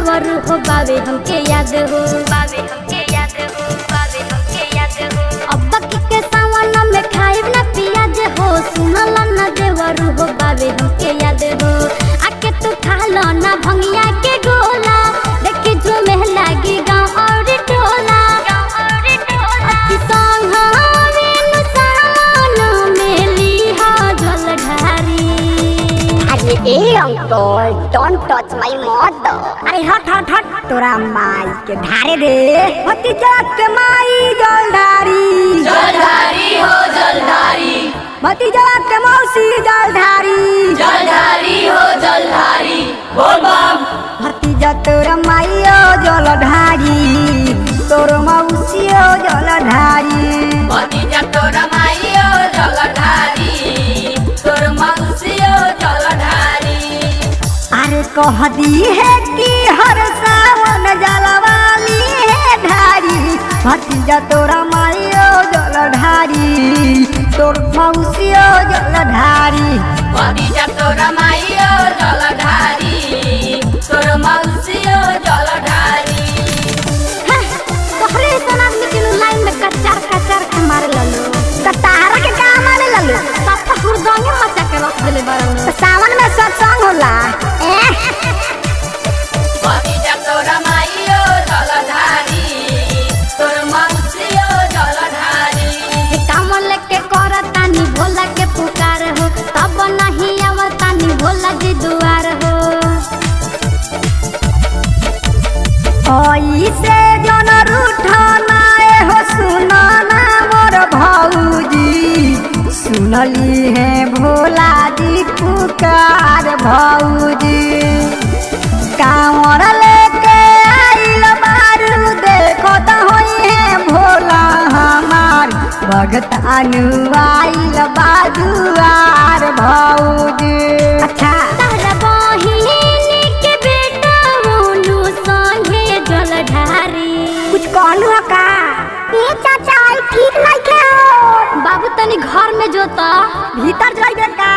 देवर हो बावे हमके याद हो, बावे हमके याद हो, बावे हमके याद हो। अब्बा के सावन में खाइब ना पियाज हो, सुनल ना देवर हो बावे हमके याद हो। आके तू खा लो ना भंगिया के गोला, देखी झूमे लागी गाँव और टोला, गाँव और टोला। अति संग हमें सावन में लिहा जलधारी। अरे ए uncle, don't touch my mother. अरे हट हट हट, तोरा माई के ढारे रे। भतीजा के माई जलधारी, जलधारी हो जलधारी, भतीजा के मौसी जलधारी, जलधारी हो जलधारी, बोल बम। भतीजा तोरा माई जलधारी, तोर मौसी जलधारी। भतीजा तोरा माइयो जलधारी, तोर मौसियो जलधारी। अरे कह दी है कि हर सावन जलवाली है धारी। भतीजा तोरा माई जलधारी, तोर मौसी जलधारी। भतीजा तोरा माइयो जलधारी, तोर मौसियो जलधारी। तोहरे सन आदमी के लाइन में कचार कचार के मारे ललो, तारा के का माने ललू? सब हुरदंगे मचा के रख देले बारन। सावन में सत्संग होला। भतीजा तोरा माइयो जलधारी, तोर मौसियो जलधारी। कामन लेके करतानी भोला के पुकार हो, तब नहीं आवतानी भोला जी दुआर हो। से जन रूठना हो, सुना ना मोर भौजी। सुनली है भोला जी पुकार भौजी। कांवर लेके आइल बारू, देखो तो होई है भोला हमार। भगत आइल बाजुआर भौजी। अच्छा तारा बहिनी के बेटा मोनू संगे जलधारी। कुछ कहलू है का? ए चाचा, आई ठीक नहीं के हो। बाबू तनी घर में जोता, भीतर जाइबे का?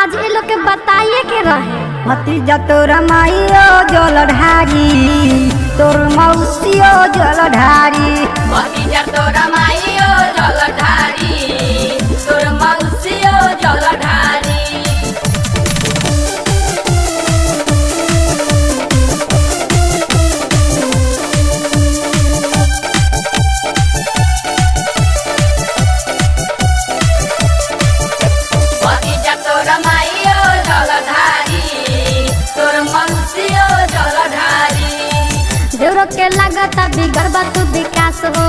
आज ये लोग के बताइए के रहे। भतीजा तोरा माइयो जलधारी, तोर मौसियो जलधारी। भतीजा तोरा माइयो जलधारी, तोर मौसियो जलधारी। भतीजा तोरा माइयो जलधारी, तोर मौसियो जलधारी। देवरो के लागत बिगड़ बा तू विकास हो।